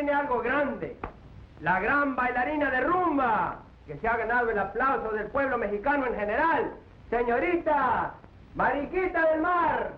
Algo grande, la gran bailarina de rumba, que se ha ganado el aplauso del pueblo mexicano en general, señorita Mariquita del Mar.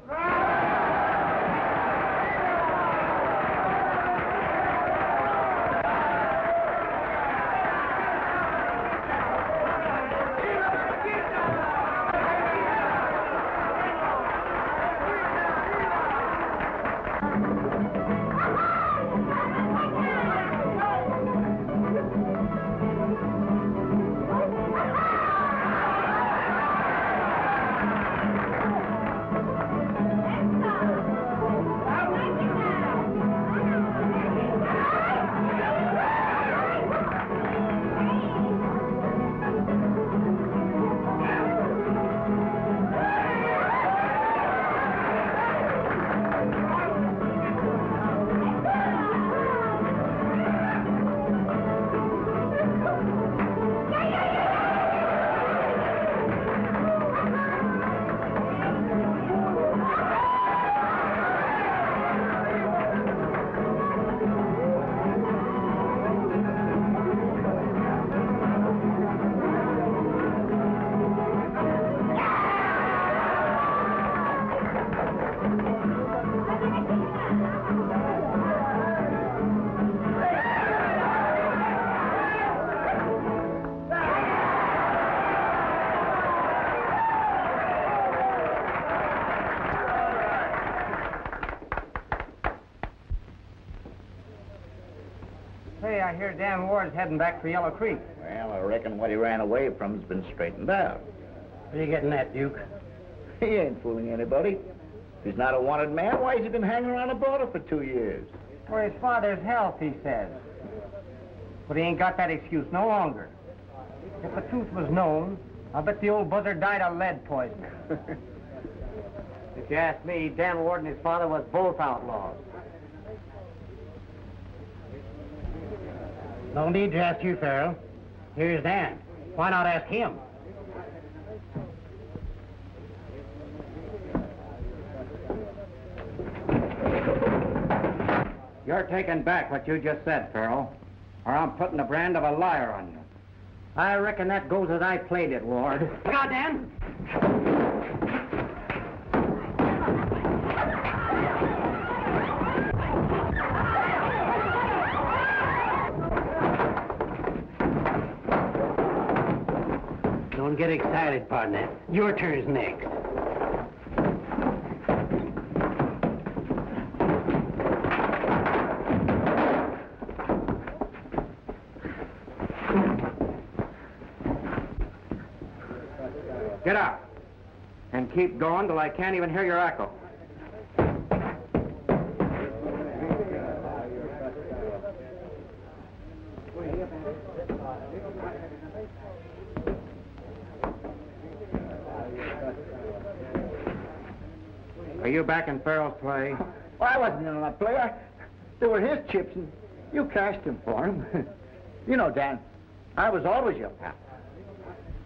I hear Dan Ward's heading back for Yellow Creek. Well, I reckon what he ran away from's been straightened out. What are you getting at, Duke? He ain't fooling anybody. If he's not a wanted man, why has he been hanging around the border for 2 years? For his father's health, he says. But he ain't got that excuse no longer. If the truth was known, I'll bet the old buzzard died of lead poisoning. If you ask me, Dan Ward and his father was both outlaws. No need to ask you, Farrell. Here's Dan. Why not ask him? You're taking back what you just said, Farrell, or I'm putting the brand of a liar on you. I reckon that goes as I played it, Ward. Look out, Dan! Don't get excited, partner. Your turn's next. Get up. And keep going till I can't even hear your echo. Are you back in Farrell's play? Well, I wasn't in my play. They were his chips, and you cashed them for him. You know, Dan, I was always your pal.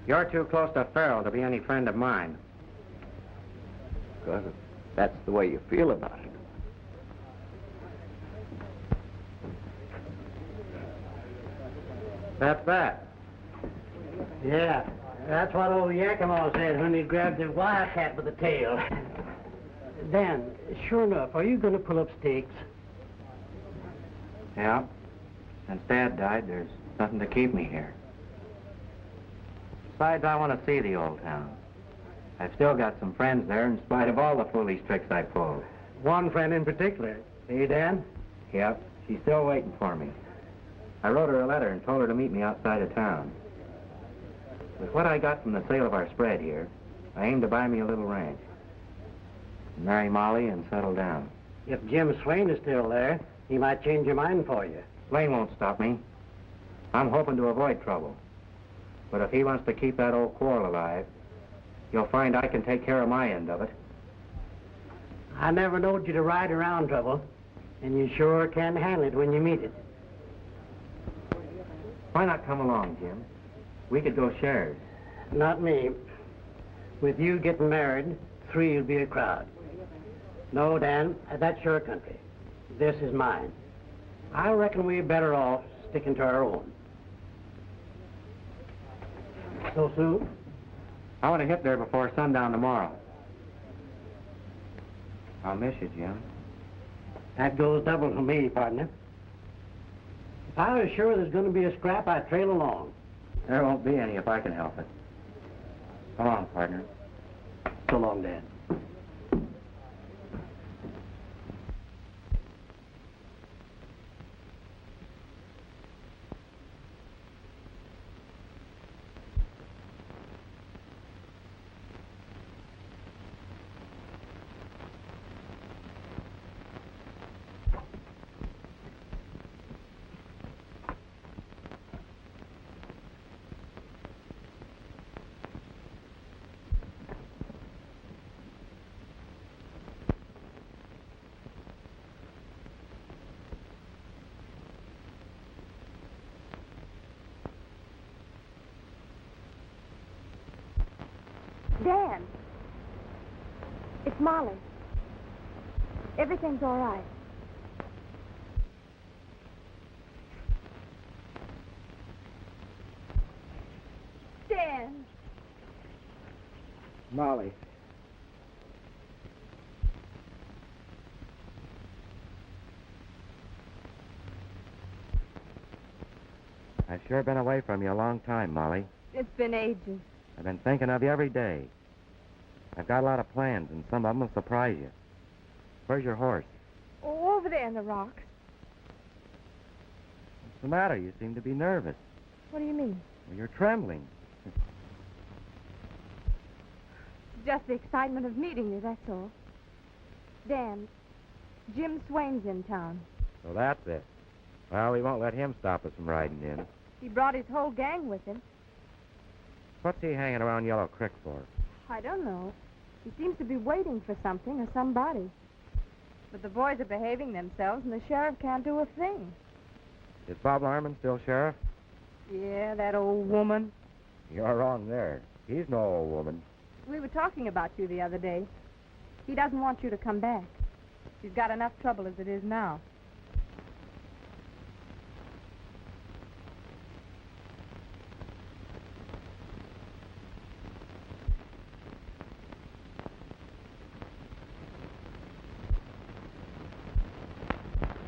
You're too close to Farrell to be any friend of mine. Because that's the way you feel about it. That's that. Yeah, that's what old Yakima said when he grabbed the wildcat with the tail. Dan, sure enough, are you going to pull up stakes? Yeah. Since Dad died, there's nothing to keep me here. Besides, I want to see the old town. I've still got some friends there in spite of all the foolish tricks I pulled. One friend in particular. Hey, Dan? Yep, she's still waiting for me. I wrote her a letter and told her to meet me outside of town. With what I got from the sale of our spread here, I aim to buy me a little ranch. Marry Molly and settle down. If Jim Swain is still there, he might change your mind for you. Swain won't stop me. I'm hoping to avoid trouble. But if he wants to keep that old quarrel alive, you'll find I can take care of my end of it. I never knowed you to ride around trouble, and you sure can handle it when you meet it. Why not come along, Jim? We could go shares. Not me. With you getting married, 3 will be a crowd. No, Dan, that's your country. This is mine. I reckon we're better off sticking to our own. So soon? I want to hit there before sundown tomorrow. I'll miss you, Jim. That goes double for me, partner. If I was sure there's going to be a scrap, I'd trail along. There won't be any if I can help it. Come on, partner. So long, Dan. Dan, it's Molly. Everything's all right. Dan. Molly. I've sure been away from you a long time, Molly. It's been ages. I've been thinking of you every day. I've got a lot of plans, and some of them will surprise you. Where's your horse? Oh, over there in the rocks. What's the matter? You seem to be nervous. What do you mean? Well, you're trembling. Just the excitement of meeting you, that's all. Dan, Jim Swain's in town. So that's it. Well, we won't let him stop us from riding in. He brought his whole gang with him. What's he hanging around Yellow Creek for? I don't know. He seems to be waiting for something or somebody. But the boys are behaving themselves, and the sheriff can't do a thing. Is Bob Larman still sheriff? Yeah, that old woman. You're wrong there. He's no old woman. We were talking about you the other day. He doesn't want you to come back. He's got enough trouble as it is now.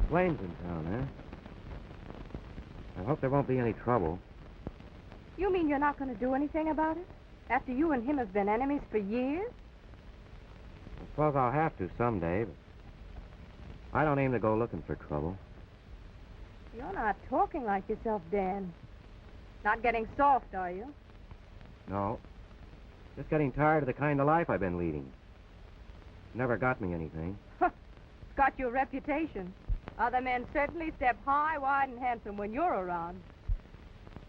Swain's in town, eh? I hope there won't be any trouble. You mean you're not going to do anything about it? After you and him have been enemies for years? I suppose I'll have to someday, but I don't aim to go looking for trouble. You're not talking like yourself, Dan. Not getting soft, are you? No. Just getting tired of the kind of life I've been leading. Never got me anything. It's got your reputation. Other men certainly step high, wide, and handsome when you're around.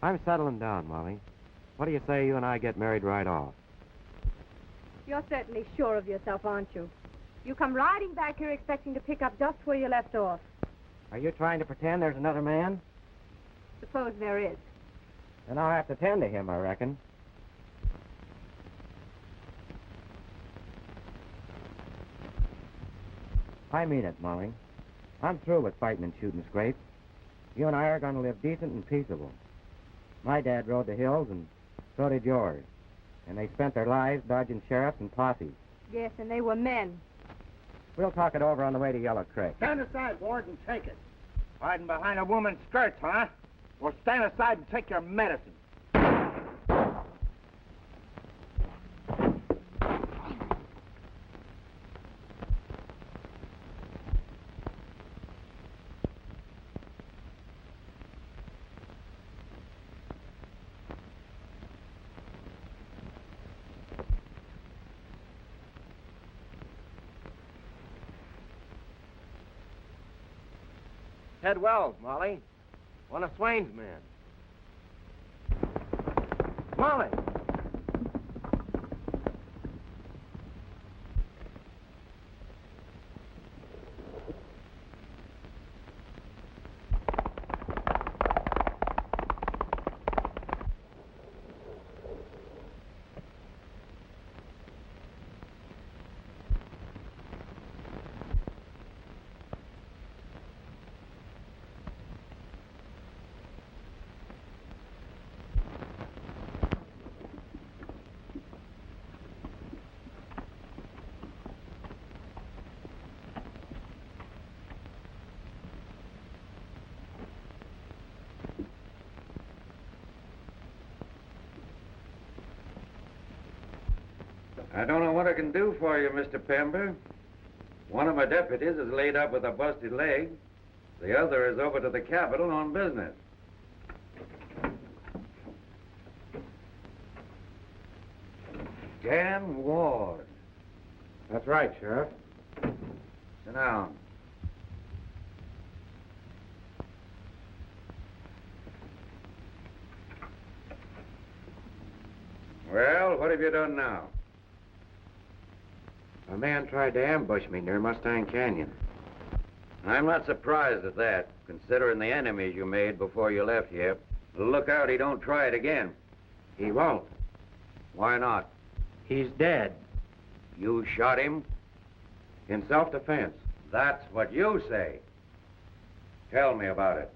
I'm settling down, Molly. What do you say you and I get married right off? You're certainly sure of yourself, aren't you? You come riding back here expecting to pick up just where you left off. Are you trying to pretend there's another man? Suppose there is. Then I'll have to tend to him, I reckon. I mean it, Molly. I'm through with fighting and shooting scrapes. You and I are going to live decent and peaceable. My dad rode the hills, and so did yours. And they spent their lives dodging sheriffs and posses. Yes, and they were men. We'll talk it over on the way to Yellow Creek. Stand aside, Ward, and take it. Hiding behind a woman's skirts, huh? Well, stand aside and take your medicine. Ted Wells, Molly. One of Swain's men. Molly! I don't know what I can do for you, Mr. Pember. One of my deputies is laid up with a busted leg. The other is over to the Capitol on business. Dan Ward. That's right, Sheriff. Sit down. Well, what have you done now? A man tried to ambush me near Mustang Canyon. I'm not surprised at that, considering the enemies you made before you left here. Look out he don't try it again. He won't. Why not? He's dead. You shot him? In self-defense. That's what you say. Tell me about it.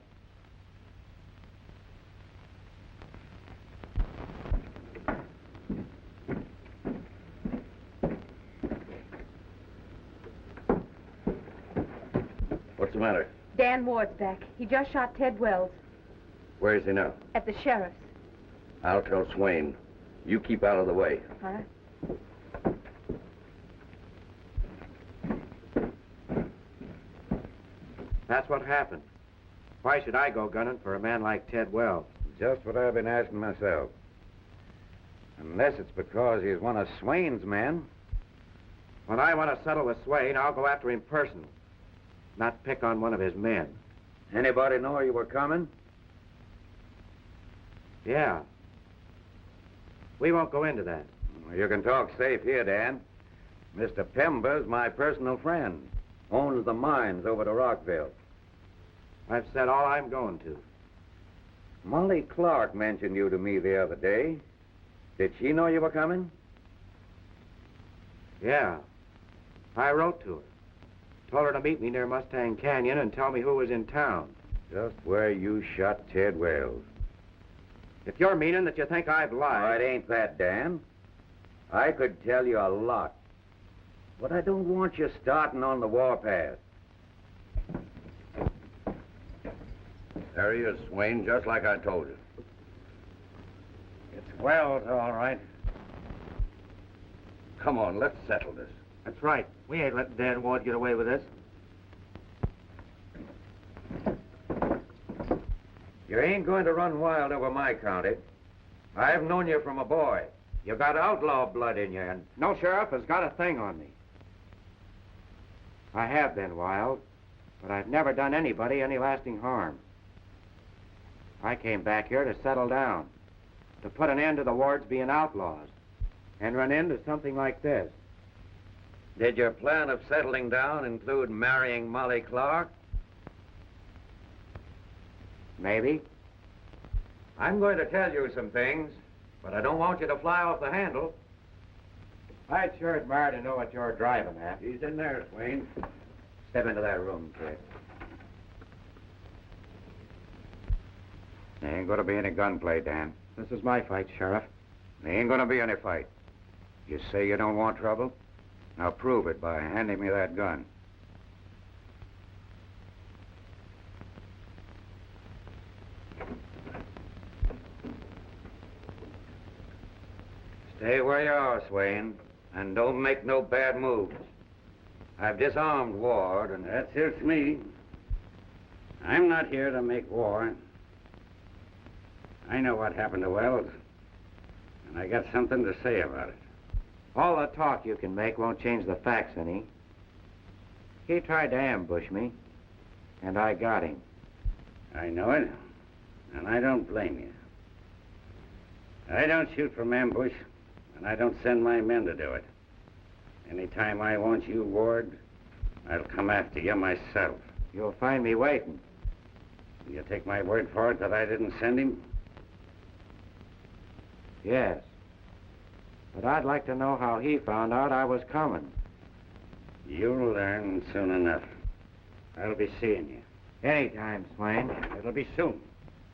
What's the matter? Dan Ward's back. He just shot Ted Wells Where is he now? at the sheriff's. I'll tell Swain. You keep out of the way. Huh? That's what happened. Why should I go gunning for a man like Ted Wells? Just what I've been asking myself. Unless it's because he's one of Swain's men. When I want to settle with Swain, I'll go after him personally, not pick on one of his men. Anybody know you were coming? Yeah. We won't go into that. You can talk safe here, Dan. Mr. Pember's my personal friend. Owns the mines over to Rockville. I've said all I'm going to. Molly Clark mentioned you to me the other day. Did she know you were coming? Yeah. I wrote to her. Told her to meet me near Mustang Canyon and tell me who was in town. Just where you shot Ted Wells. If you're meaning that you think I've Oh, lied... it ain't that, Dan. I could tell you a lot. But I don't want you starting on the warpath. There he is, Swain, just like I told you. It's Wells, all right. Come on, let's settle this. That's right. We ain't letting Dan Ward get away with this. You ain't going to run wild over my county. I've known you from a boy. You got outlaw blood in you, and... No sheriff has got a thing on me. I have been wild, but I've never done anybody any lasting harm. I came back here to settle down, to put an end to the Wards being outlaws, and run into something like this. Did your plan of settling down include marrying Molly Clark? Maybe. I'm going to tell you some things, but I don't want you to fly off the handle. I'd sure admire to know what you're driving at. He's in there, Swain. Step into that room, kid. There ain't gonna be any gunplay, Dan. This is my fight, Sheriff. There ain't gonna be any fight. You say you don't want trouble? Now prove it by handing me that gun. Stay where you are, Swain, and don't make no bad moves. I've disarmed Ward, and That suits me. I'm not here to make war. I know what happened to Wells, and I got something to say about it. All the talk you can make won't change the facts any. He tried to ambush me, and I got him. I know it, and I don't blame you. I don't shoot from ambush, and I don't send my men to do it. Anytime I want you, Ward, I'll come after you myself. You'll find me waiting. You take my word for it that I didn't send him? Yes. But I'd like to know how he found out I was coming. You'll learn soon enough. I'll be seeing you. Anytime, Swain. It'll be soon.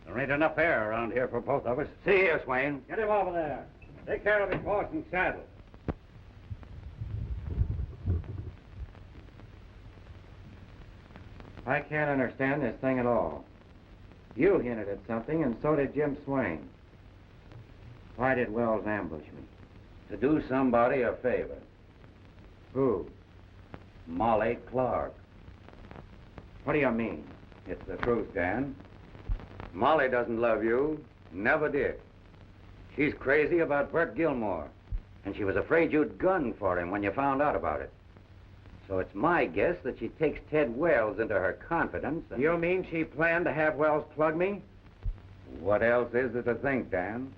There ain't enough air around here for both of us. see here, Swain. Get him over there. Take care of his horse and saddle. I can't understand this thing at all. You hinted at something, and so did Jim Swain. Why did Wells ambush me? To do somebody a favor. Who? Molly Clark. What do you mean? It's the truth, Dan. Molly doesn't love you. Never did. She's crazy about Bert Gilmore. And she was afraid you'd gun for him when you found out about it. So it's my guess that she takes Ted Wells into her confidence and... You mean she planned to have Wells plug me? What else is there to think, Dan?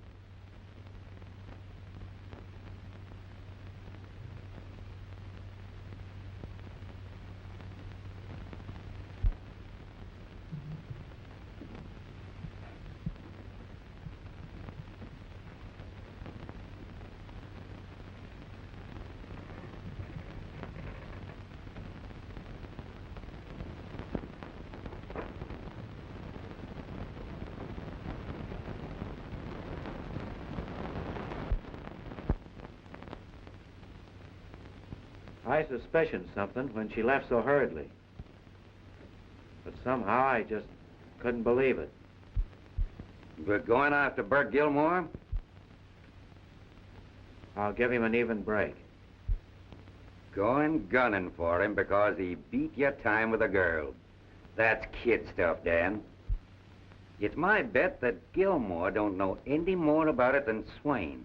I suspicioned something when she left so hurriedly. But somehow I just couldn't believe it. We're going after Bert Gilmore? I'll give him an even break. Going gunning for him because he beat your time with a girl. That's kid stuff, Dan. It's my bet that Gilmore don't know any more about it than Swain.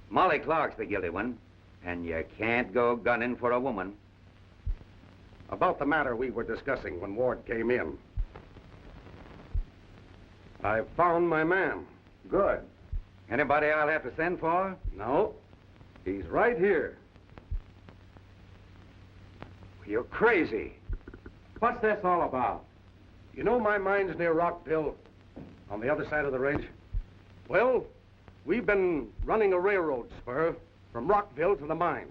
Molly Clark's the guilty one, and you can't go gunning for a woman. About the matter we were discussing when Ward came in. I found my man. Good. Anybody I'll have to send for? No, he's right here. You're crazy. What's this all about? You know my mine's near Rockville, on the other side of the ridge? Well, we've been running a railroad spur from Rockville to the mines.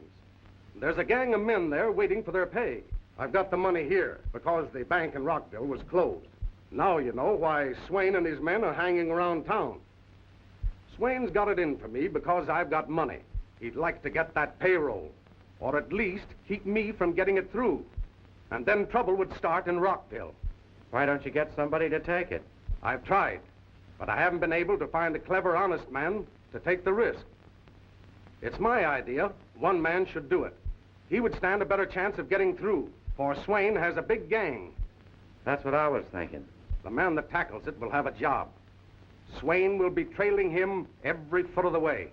There's a gang of men there waiting for their pay. I've got the money here because the bank in Rockville was closed. Now you know why Swain and his men are hanging around town. Swain's got it in for me because I've got money. He'd like to get that payroll, or at least keep me from getting it through. And then trouble would start in Rockville. Why don't you get somebody to take it? I've tried, but I haven't been able to find a clever, honest man to take the risk. It's my idea. One man should do it. He would stand a better chance of getting through, for Swain has a big gang. That's what I was thinking. The man that tackles it will have a job. Swain will be trailing him every foot of the way.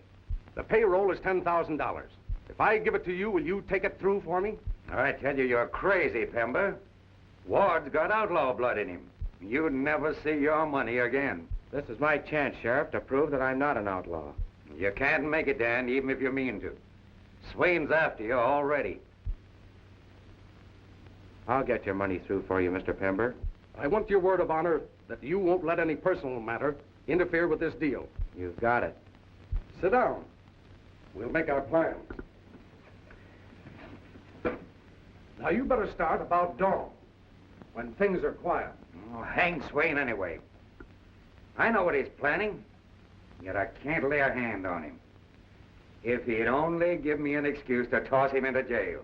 The payroll is $10,000. If I give it to you, will you take it through for me? I tell you, you're crazy, Pember. Ward's got outlaw blood in him. You'd never see your money again. This is my chance, Sheriff, to prove that I'm not an outlaw. You can't make it, Dan, even if you mean to. Swain's after you already. I'll get your money through for you, Mr. Pember. I want your word of honor that you won't let any personal matter interfere with this deal. You've got it. Sit down. We'll make our plans. Now, you better start about dawn, when things are quiet. Oh, hang Swain anyway. I know what he's planning, yet I can't lay a hand on him. If he'd only give me an excuse to toss him into jail.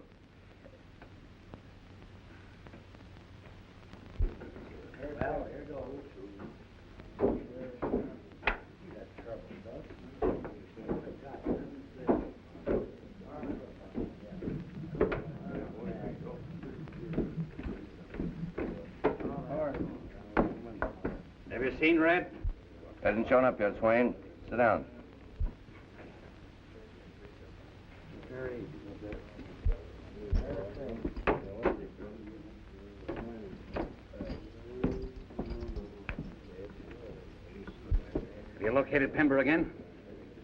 seen Red? Hasn't shown up yet, Swain. Sit down. Have you located Pember again?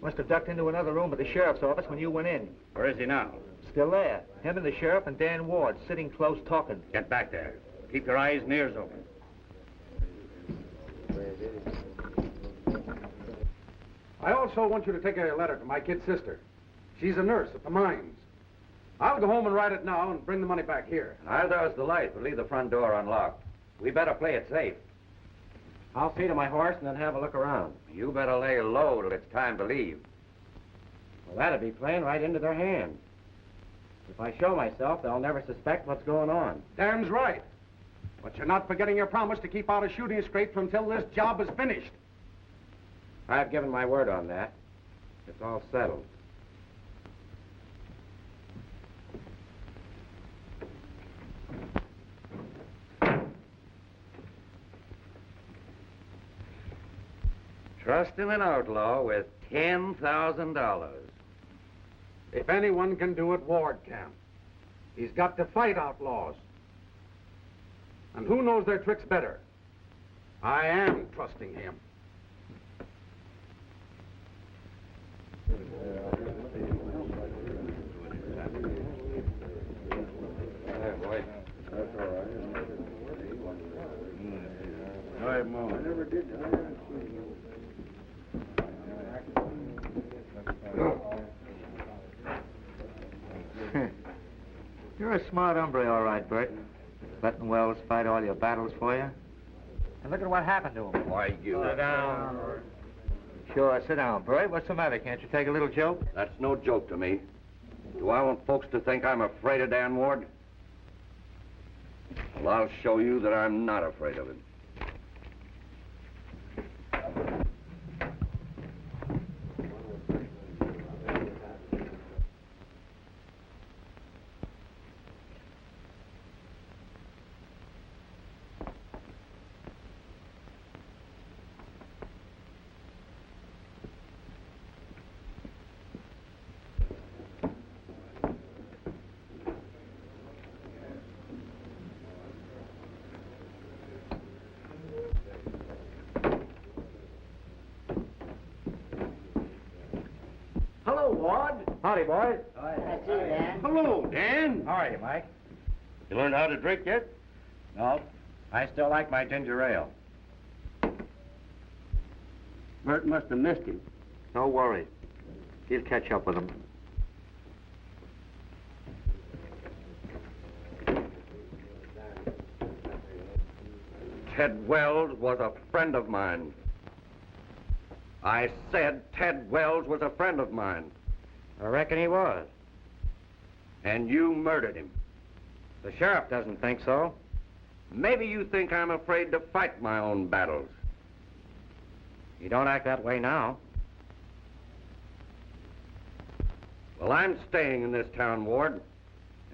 Must have ducked into another room at the sheriff's office when you went in. Where is he now? Still there. Him and the sheriff and Dan Ward sitting close talking. Get back there. Keep your eyes and ears open. I also want you to take a letter to my kid sister. She's a nurse at the mines. I'll go home and write it now and bring the money back here. I'll douse the light, but leave the front door unlocked. We better play it safe. I'll see to my horse and then have a look around. You better lay low till it's time to leave. Well, that'd be playing right into their hands. If I show myself, they'll never suspect what's going on. Dan's right. But you're not forgetting your promise to keep out of shooting scrape until this job is finished. I've given my word on that. It's all settled. Trust in an outlaw with $10,000. If anyone can do it, Ward can. He's got to fight outlaws. And who knows their tricks better? I am trusting him. There, boy. That's all right. All right, Mom. I never did that. You're a smart hombre, all right, Bert. Letting Wells fight all your battles for you. And look at what happened to him. Why, you... Sit down. Sure, sit down, Bert. What's the matter? Can't you take a little joke? That's no joke to me. Do I want folks to think I'm afraid of Dan Ward? Well, I'll show you that I'm not afraid of him. Hello, Ward. Howdy, boys. That's you, Dan. Hello, Dan. How are you, Mike? You learned how to drink yet? No, I still like my ginger ale. Bert must have missed him. No worry. He'll catch up with him. Ted Wells was a friend of mine. I said Ted Wells was a friend of mine. I reckon he was. And you murdered him. The sheriff doesn't think so. Maybe you think I'm afraid to fight my own battles. You don't act that way now. Well, I'm staying in this town, Ward,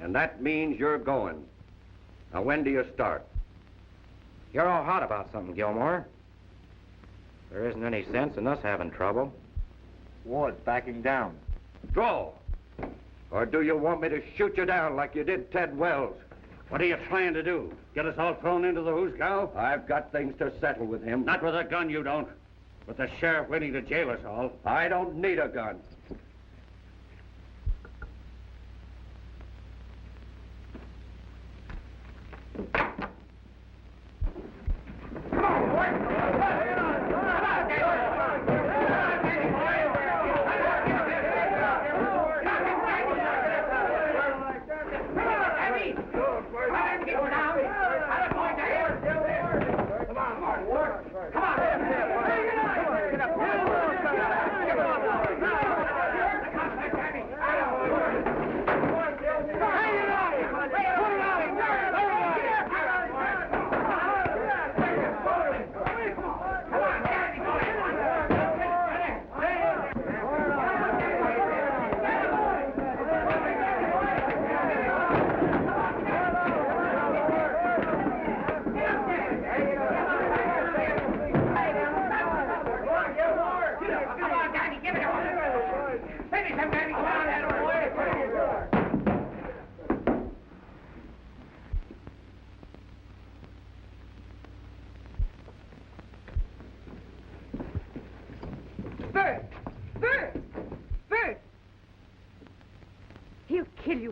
and that means you're going. Now, when do you start? You're all hot about something, Gilmore. There isn't any sense in us having trouble. Ward's backing down. Draw. Or do you want me to shoot you down like you did Ted Wells? What are you trying to do? Get us all thrown into the hoosgow? I've got things to settle with him. Not with a gun, you don't. With the sheriff waiting to jail us all. I don't need a gun.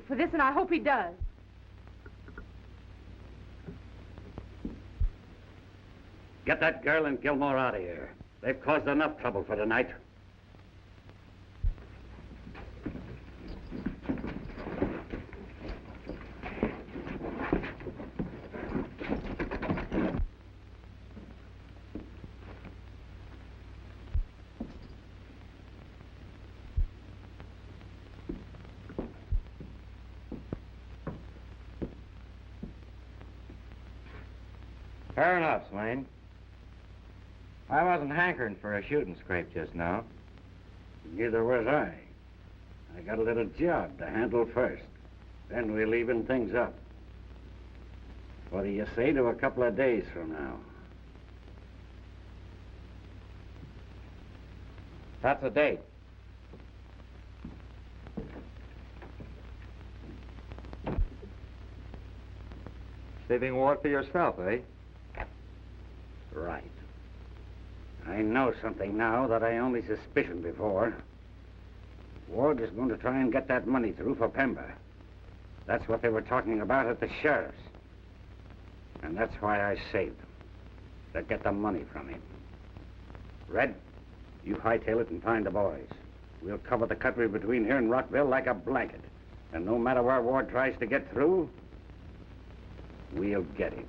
for this, and I hope he does. Get that girl and Gilmore out of here. They've caused enough trouble for tonight. Fair enough, Swain. I wasn't hankering for a shooting scrape just now. Neither was I. I got a little job to handle first. Then we'll even things up. What do you say to a couple of days from now? That's a date. Saving Ward for yourself, eh? Right. I know something now that I only suspicioned before. Ward is going to try and get that money through for Pember. That's what they were talking about at the sheriff's. And that's why I saved them. To get the money from him. Red, you hightail it and find the boys. We'll cover the country between here and Rockville like a blanket. And no matter where Ward tries to get through, we'll get him.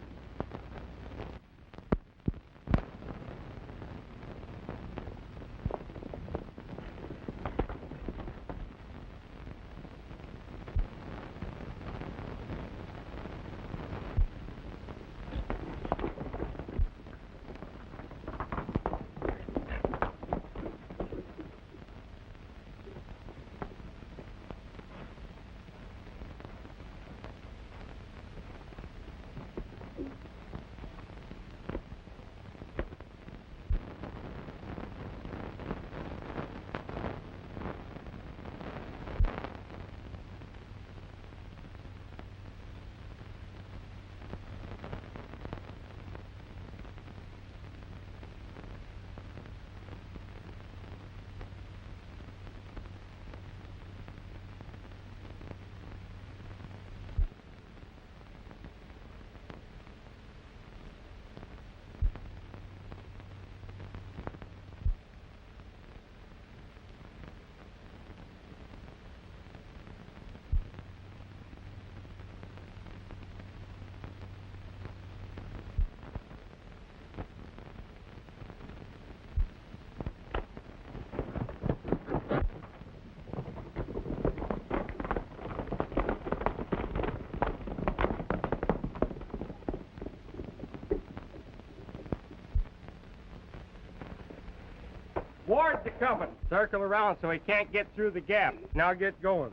Ward's a coming. Circle around so he can't get through the gap. Now get going.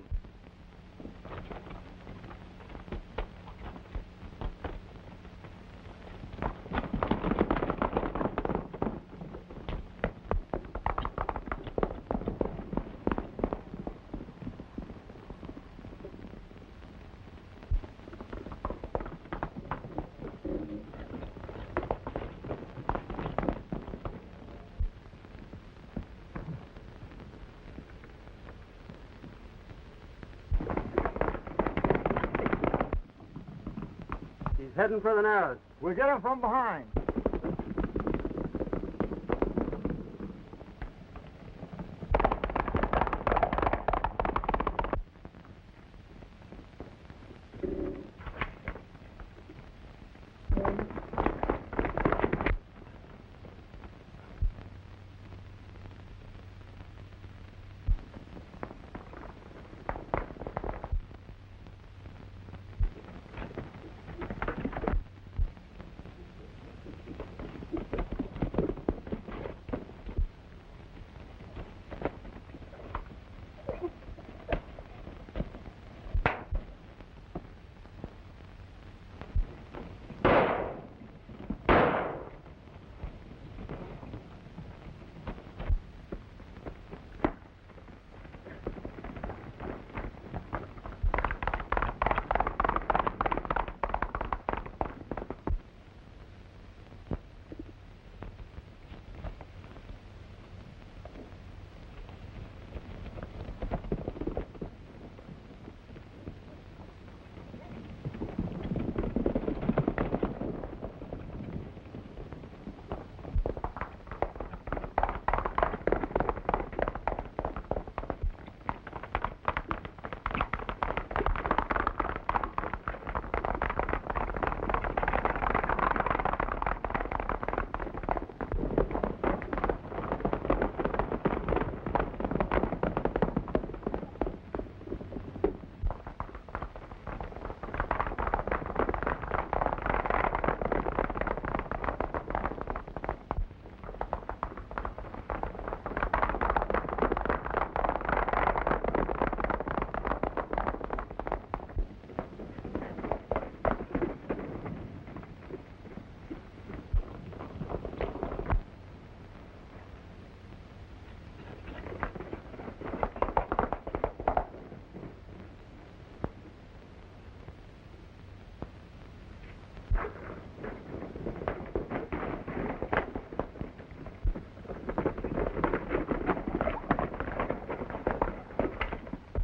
Heading for the narrows. We'll get him from behind.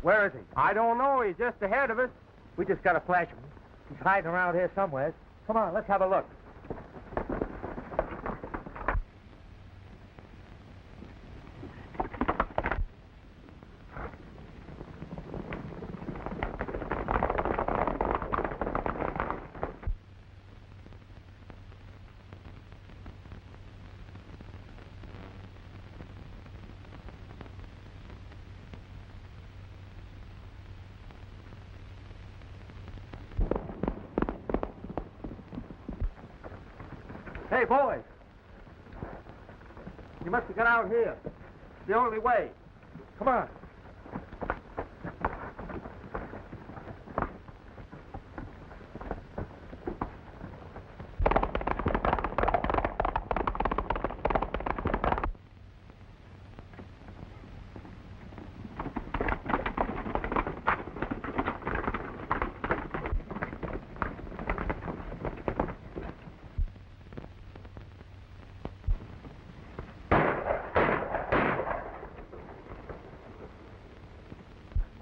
Where is he? I don't know. He's just ahead of us. We just got to flash him. He's hiding around here somewhere. Come on, let's have a look. Hey, boys. You must have got out here. It's the only way. Come on.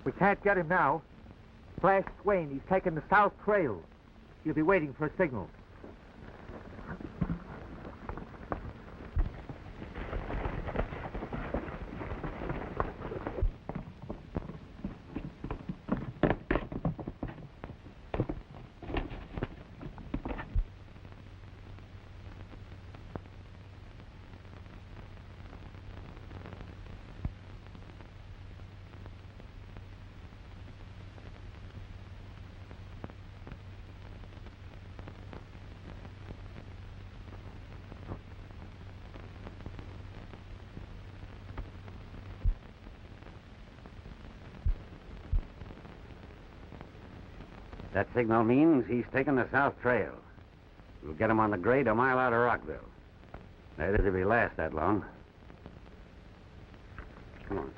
We can't get him now. Flash Swain, he's taken the south trail. He'll be waiting for a signal. That signal means he's taking the south trail. We'll get him on the grade a mile out of Rockville. That is if he lasts that long. Come on.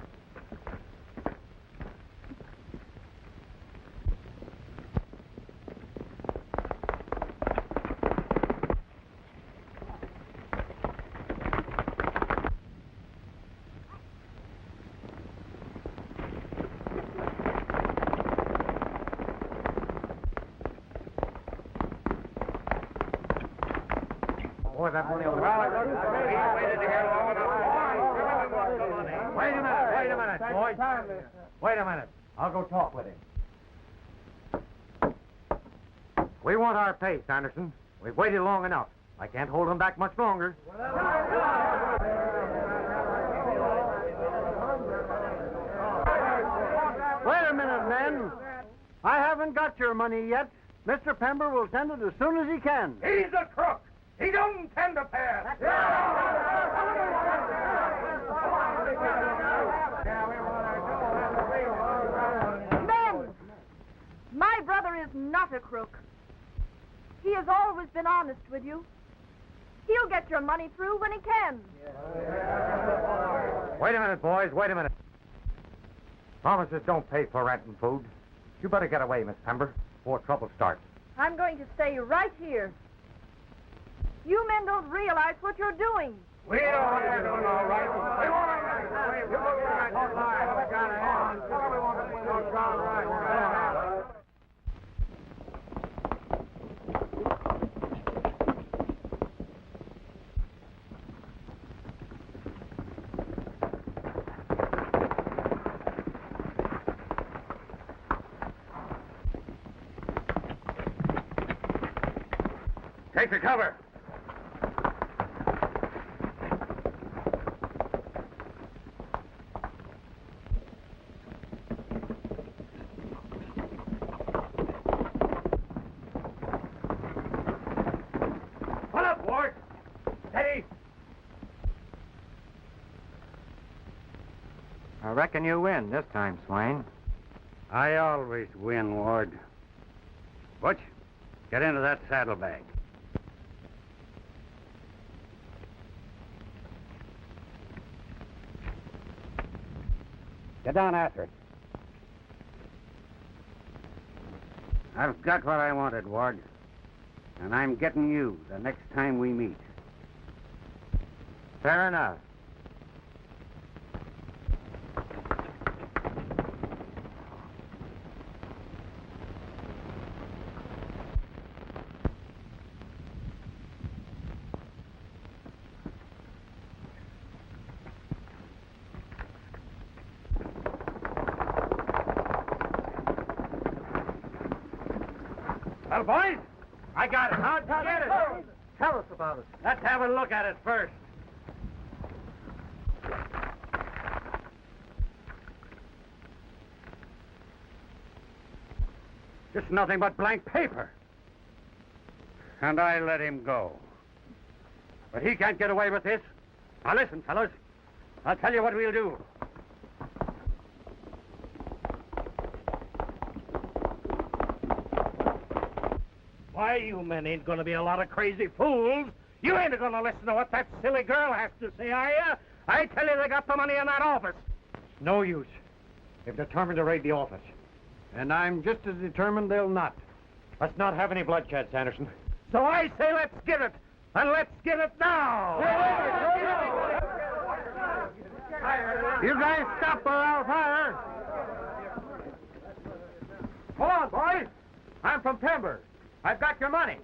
That money over Wait a minute, boys. Wait a minute. I'll go talk with him. We want our pay, Sanderson. We've waited long enough. I can't hold him back much longer. Wait a minute, men. I haven't got your money yet. Mr. Pember will send it as soon as he can. He's a crook. He don't intend to pass. Men! My brother is not a crook. He has always been honest with you. He'll get your money through when he can. Wait a minute, boys. Wait a minute. Promises don't pay for rent and food. You better get away, Miss Pember, before trouble starts. I'm going to stay right here. You men don't realize what you're doing. We know what we're doing, all right. We want Take the cover. Pull up, Ward. Steady. I reckon you win this time, Swain. I always win, Ward. Butch, get into that saddlebag. Get down after it. I've got what I wanted, Ward. And I'm getting you the next time we meet. Fair enough. Well, boys, I got it. Now get it. Tell us about it. Let's have a look at it first. Just nothing but blank paper. And I let him go. But he can't get away with this. Now listen, fellows. I'll tell you what we'll do. Why, you men ain't gonna be a lot of crazy fools. You ain't gonna listen to what that silly girl has to say, are you? I tell you, they got the money in that office. No use. They've determined to raid the office. And I'm just as determined they'll not. Let's not have any bloodshed, Sanderson. So I say let's get it. And let's get it now. You guys stop or I'll fire. Hold on, boys. I'm from Pember. I've got your money.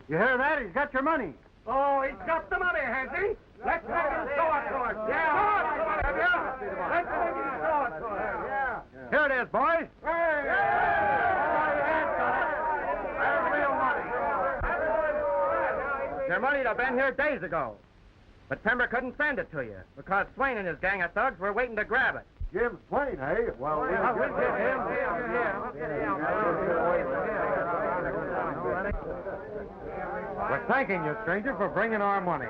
You hear that? He's got your money. Oh, he's got the money, has he? Let's have him show it to us. Yeah. Let's have him show it to us. Yeah. Here it is, boys. Hey. That's real money. Your money'd have been here days ago. But Pember couldn't send it to you because Swain and his gang of thugs were waiting to grab it. Jim Swain, eh? Well, we'll get him. We're thanking you, stranger, for bringing our money.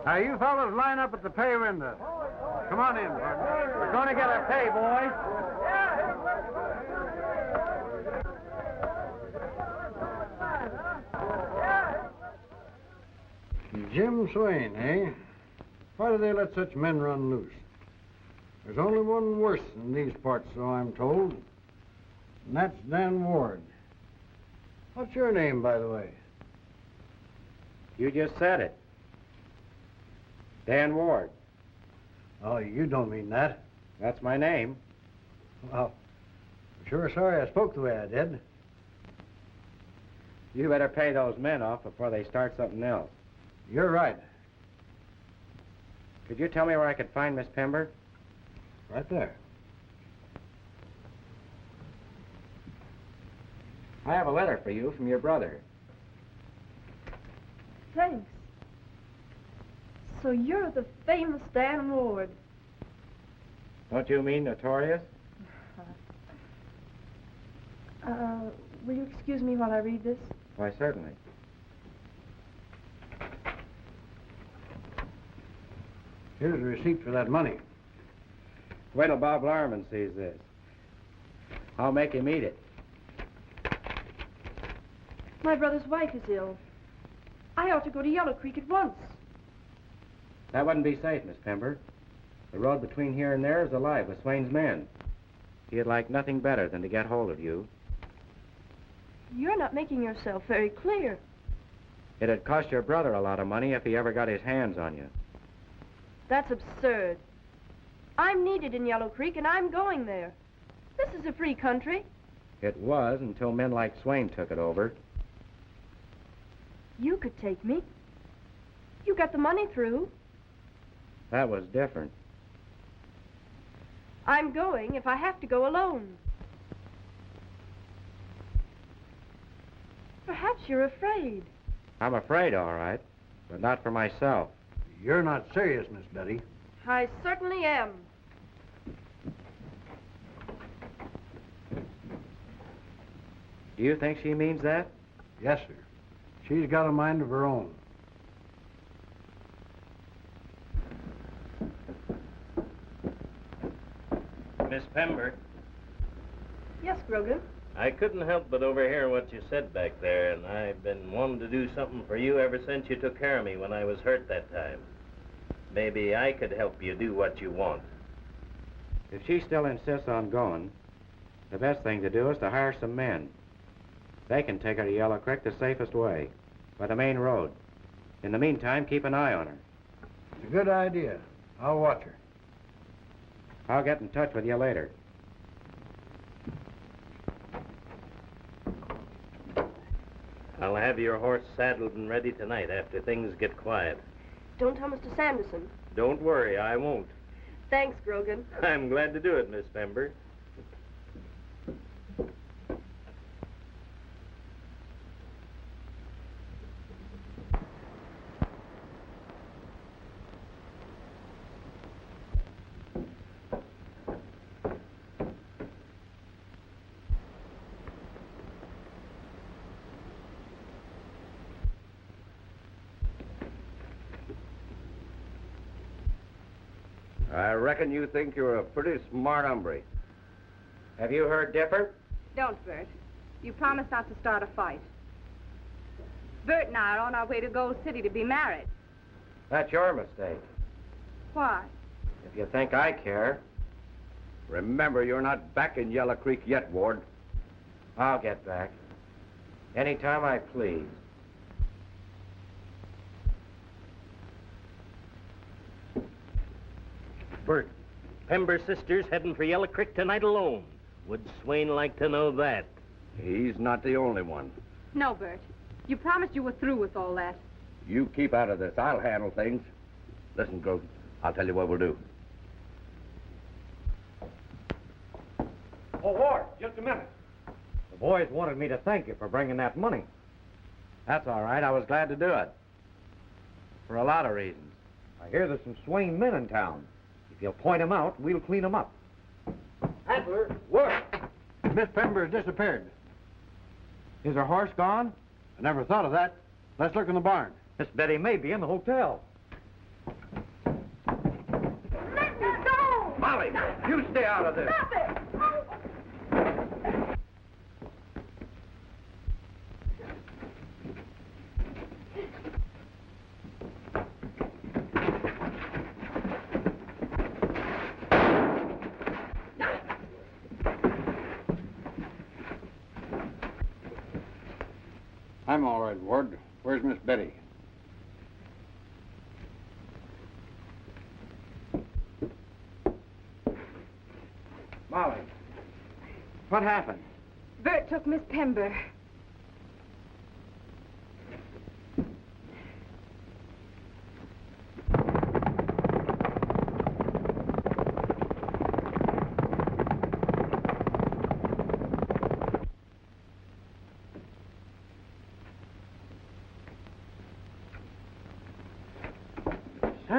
Now, you fellas line up at the pay window. Come on in, partner. We're going to get our pay, boys. Jim Swain, eh? Why do they let such men run loose? There's only one worse in these parts, so I'm told. And that's Dan Ward. What's your name, by the way? You just said it. Dan Ward. Oh, you don't mean that. That's my name. Well, I'm sure sorry I spoke the way I did. You better pay those men off before they start something else. You're right. Could you tell me where I could find Miss Pember? Right there. I have a letter for you from your brother. Thanks. So you're the famous Dan Ward. Don't you mean notorious? Will you excuse me while I read this? Why, certainly. Here's a receipt for that money. Wait till Bob Larman sees this. I'll make him eat it. My brother's wife is ill. I ought to go to Yellow Creek at once. That wouldn't be safe, Miss Pember. The road between here and there is alive with Swain's men. He'd like nothing better than to get hold of you. You're not making yourself very clear. It'd cost your brother a lot of money if he ever got his hands on you. That's absurd. I'm needed in Yellow Creek, and I'm going there. This is a free country. It was until men like Swain took it over. You could take me. You got the money through. That was different. I'm going if I have to go alone. Perhaps you're afraid. I'm afraid, all right, but not for myself. You're not serious, Miss Betty. I certainly am. Do you think she means that? Yes, sir. She's got a mind of her own. Miss Pember, Yes, Grogan. I couldn't help but overhear what you said back there, and I've been wanting to do something for you ever since you took care of me when I was hurt that time. Maybe I could help you do what you want. If she still insists on going, the best thing to do is to hire some men. They can take her to Yellow Creek the safest way, by the main road. In the meantime, keep an eye on her. It's a good idea. I'll watch her. I'll get in touch with you later. I'll have your horse saddled and ready tonight after things get quiet. Don't tell Mr. Sanderson. Don't worry, I won't. Thanks, Grogan. I'm glad to do it, Miss Pember. I reckon you think you're a pretty smart hombre. Have you heard different? Don't, Bert. You promised not to start a fight. Bert and I are on our way to Gold City to be married. That's your mistake. Why? If you think I care, Remember, you're not back in Yellow Creek yet, Ward. I'll get back. Anytime I please. Bert, Pember sisters heading for Yellow Creek tonight alone. Would Swain like to know that? He's not the only one. No, Bert. You promised you were through with all that. You keep out of this. I'll handle things. Listen, Grote, I'll tell you what we'll do. Oh, Ward, just a minute. The boys wanted me to thank you for bringing that money. That's all right. I was glad to do it. For a lot of reasons. I hear there's some Swain men in town. If you'll point them out, we'll clean them up. Adler, work! Miss Pember has disappeared. Is her horse gone? I never thought of that. Let's look in the barn. Miss Betty may be in the hotel. Let me go! Molly, you stay out of this. Stop it! I'm all right, Ward. Where's Miss Betty? Molly, what happened? Bert took Miss Pember.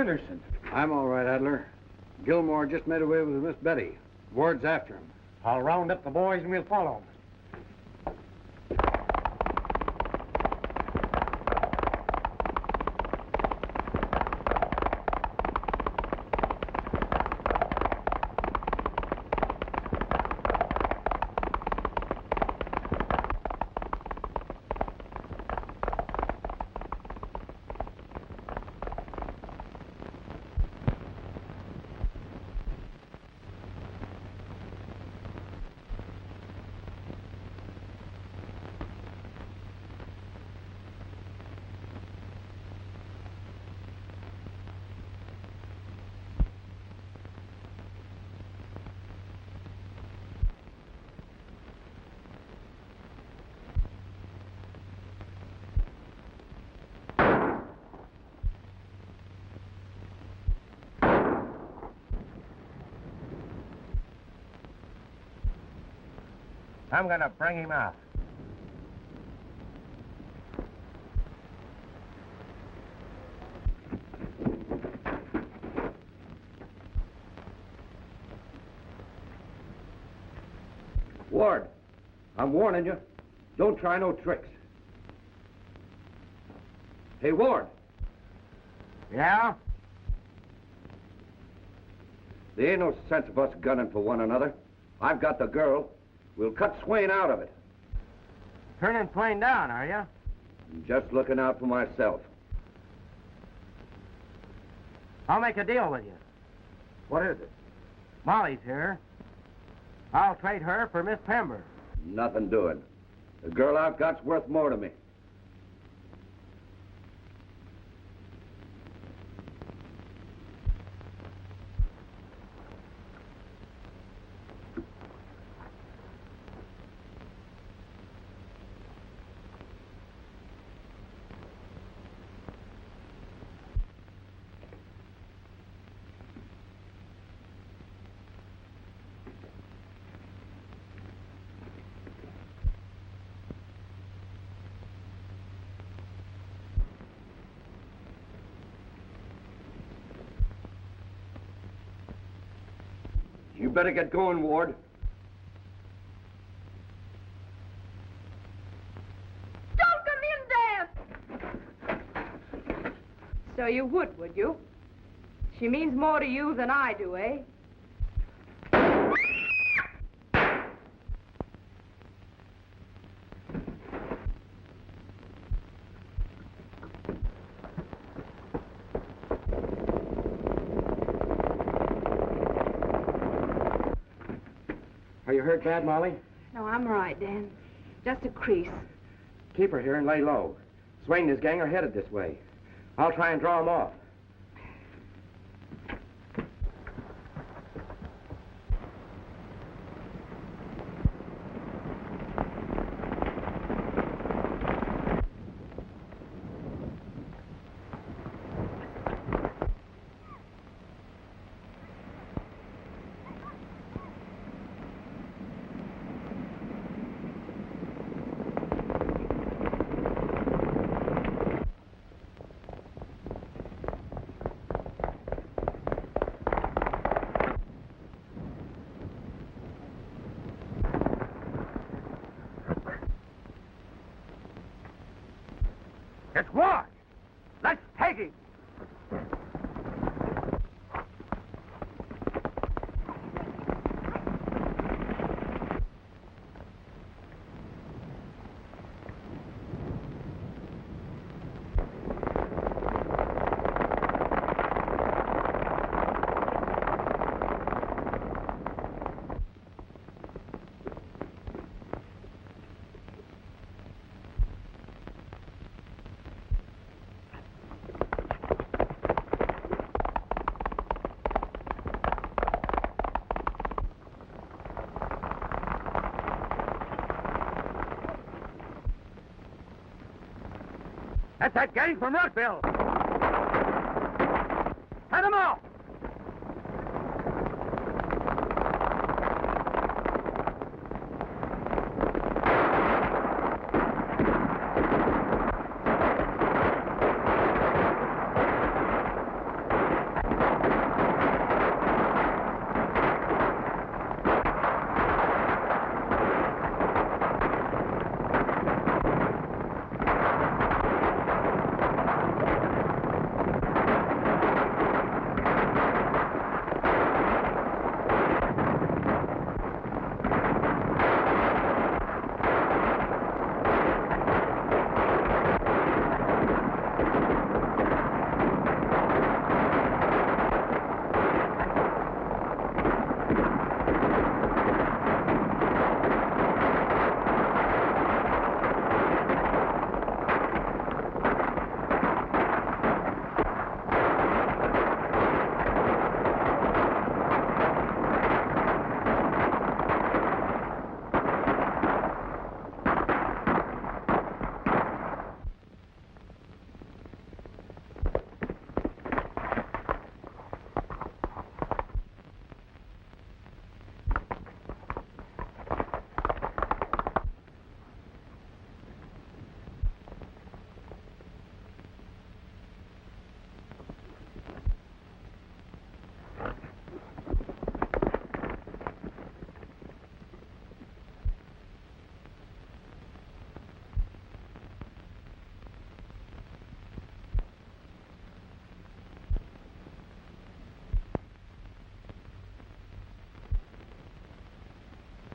Anderson. I'm all right, Adler. Gilmore just made away with Miss Betty. Ward's after him. I'll round up the boys and we'll follow them. I'm going to bring him out. Ward, I'm warning you. Don't try no tricks. Hey, Ward. Yeah? There ain't no sense of us gunning for one another. I've got the girl. We'll cut Swain out of it. Turning Swain down, are you? I'm just looking out for myself. I'll make a deal with you. What is it? Molly's here. I'll trade her for Miss Pember. Nothing doing. The girl I've got's worth more to me. You better get going, Ward. Don't come in there! So you would you? She means more to you than I do, eh? Are you hurt bad, Molly? No, I'm right, Dan. Just a crease. Keep her here and lay low. Swain and his gang are headed this way. I'll try and draw them off. It's what? Let's take him. That's that gang from Rockville. Head them off.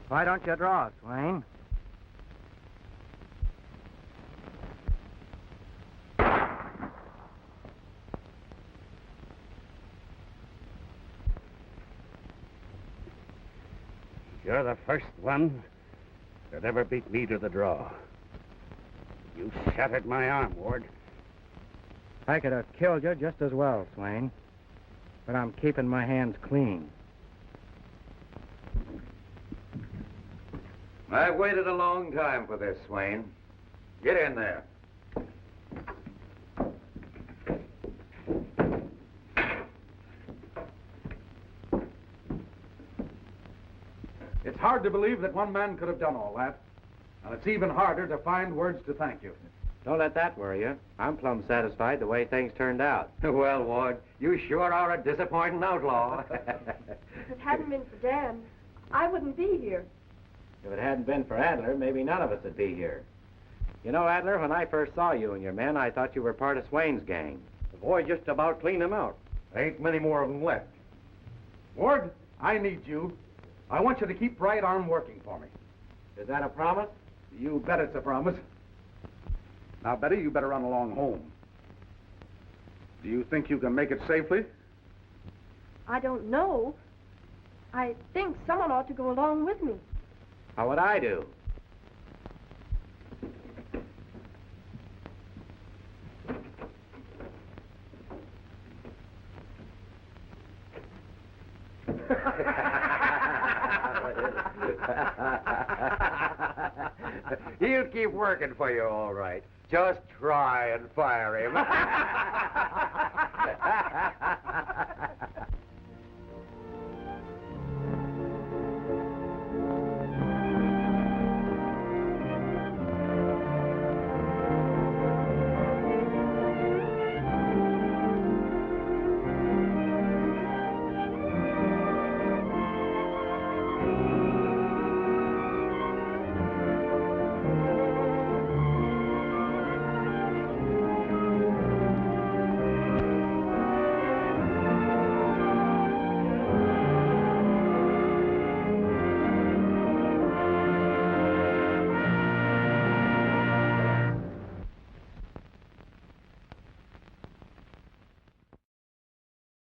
Why don't you draw, Swain? You're the first one that ever beat me to the draw. You shattered my arm, Ward. I could have killed you just as well, Swain. But I'm keeping my hands clean. I've waited a long time for this, Swain. Get in there. It's hard to believe that one man could have done all that. And it's even harder to find words to thank you. Don't let that worry you. I'm plumb satisfied the way things turned out. Well, Ward, you sure are a disappointing outlaw. If it hadn't been for Dan, I wouldn't be here. If it hadn't been for Adler, maybe none of us would be here. You know, Adler, when I first saw you and your men, I thought you were part of Swain's gang. The boy just about cleaned him out. There ain't many more of them left. Ward, I need you. I want you to keep right arm working for me. Is that a promise? You bet it's a promise. Now, Betty, you better run along home. Do you think you can make it safely? I don't know. I think someone ought to go along with me. How would I do? He'll keep working for you, all right. Just try and fire him.